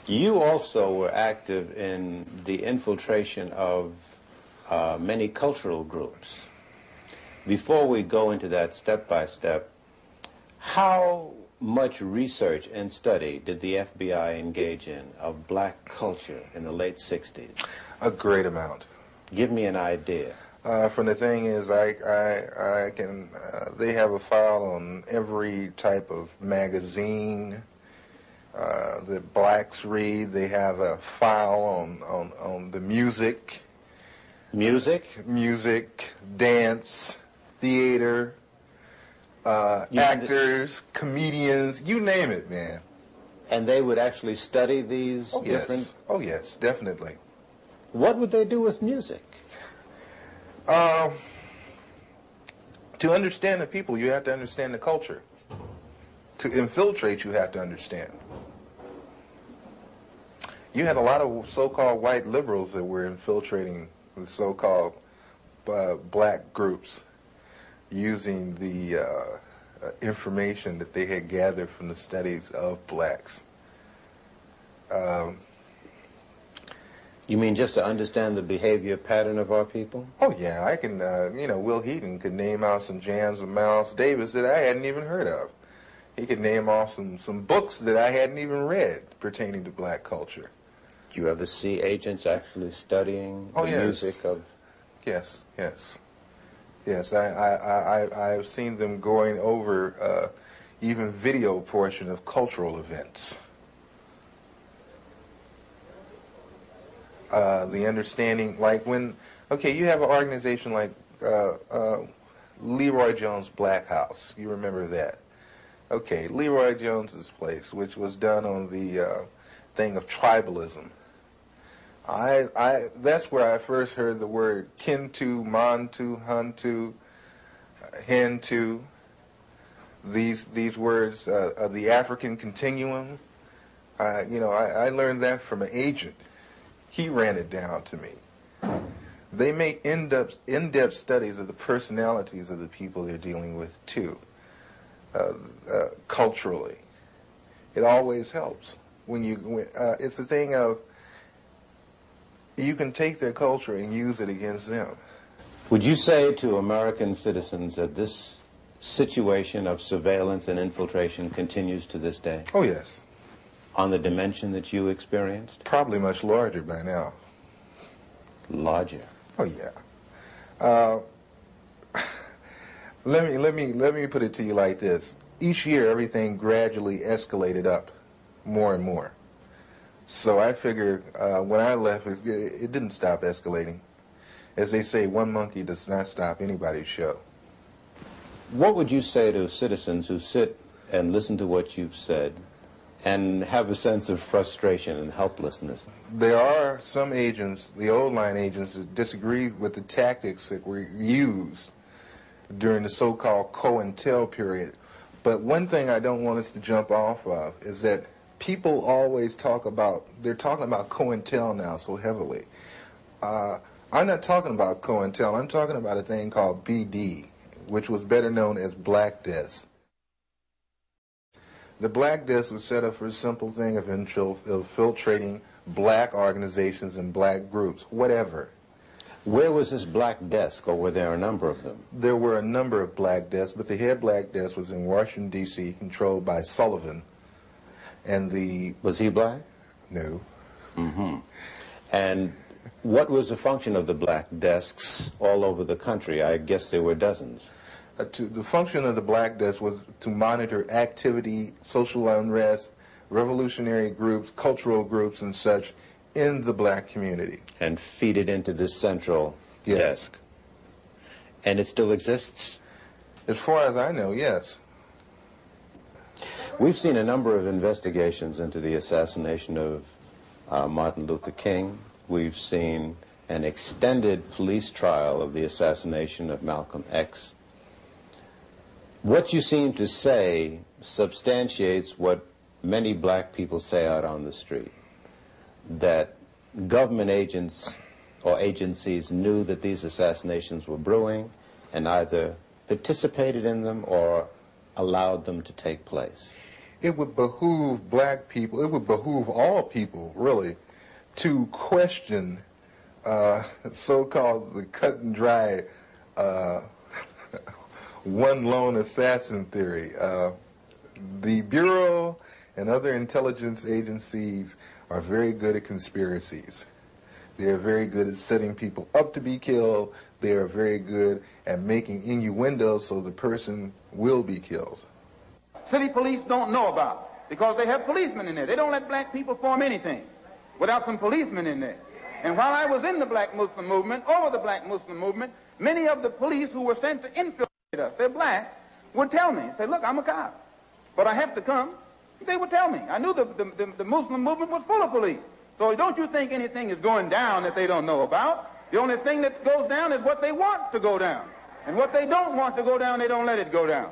You also were active in the infiltration of many cultural groups. Before we go into that step by step, how much research and study did the FBI engage in of black culture in the late 60s? A great amount. Give me an idea. From the thing is, I can, they have a file on every type of magazine that blacks read. They have a file on the music. Music? Music, dance, theater, actors, comedians, you name it, man. And they would actually study these different... Yes. Oh, yes, definitely. What would they do with music? To understand the people, you have to understand the culture. To infiltrate, you have to understand. You had a lot of so-called white liberals that were infiltrating the so-called black groups using the information that they had gathered from the studies of blacks. You mean just to understand the behavior pattern of our people? Oh, yeah, I can, you know, Will Heaton could name out some jams of Miles Davis that I hadn't even heard of. He could name off some books that I hadn't even read pertaining to black culture. Did you ever see agents actually studying the music of... Yes, yes. Yes, I've seen them going over even video portion of cultural events. The understanding, like when, okay, you have an organization like Leroy Jones' Black House. You remember that? Okay, Leroy Jones's place, which was done on the thing of tribalism. That's where I first heard the word Kintu, Mantu, Huntu, Hintu. These words of the African continuum. You know, I learned that from an agent. He ran it down to me. They make in-depth studies of the personalities of the people they're dealing with too, culturally. It always helps when it's a thing of you can take their culture and use it against them. Would you say to American citizens that this situation of surveillance and infiltration continues to this day? Oh, yes. On the dimension that you experienced? Probably much larger by now. Larger? Oh, yeah. Let me put it to you like this. Each year, everything gradually escalated up more and more. So I figure when I left, it didn't stop escalating. As they say, one monkey does not stop anybody's show. What would you say to citizens who sit and listen to what you've said and have a sense of frustration and helplessness? There are some agents, the old line agents, that disagree with the tactics that were used during the so-called COINTEL period. But one thing I don't want us to jump off of is that people always talk about, they're talking about COINTEL now so heavily. I'm not talking about COINTEL, I'm talking about a thing called BD, which was better known as Black Death. The Black Death was set up for a simple thing of infiltrating black organizations and black groups, whatever. Where was this Black Desk, or were there a number of them? There were a number of Black Desks, but the head Black Desk was in Washington, D.C., controlled by Sullivan. And the... Was he black? No. Mm-hmm. And what was the function of the Black Desks all over the country? I guess there were dozens. The function of the Black Desk was to monitor activity, social unrest, revolutionary groups, cultural groups, and such in the black community. And feed it into this central desk. And it still exists? As far as I know, yes. We've seen a number of investigations into the assassination of Martin Luther King. We've seen an extended police trial of the assassination of Malcolm X. What you seem to say substantiates what many black people say out on the street, that government agents or agencies knew that these assassinations were brewing and either participated in them or allowed them to take place. it would behoove black people, it would behoove all people, really, to question so-called the cut and dry one lone assassin theory. The Bureau and other intelligence agencies are very good at conspiracies. They are very good at setting people up to be killed. They are very good at making innuendos so the person will be killed. City police don't know about, because they have policemen in there. They don't let black people form anything without some policemen in there. And while I was in the black Muslim movement, over the black Muslim movement, many of the police who were sent to infiltrate us, they're black, would tell me, say, look, I'm a cop, but I have to come. They would tell me. I knew the Muslim movement was full of police. So don't you think anything is going down that they don't know about. The only thing that goes down is what they want to go down. And what they don't want to go down, they don't let it go down.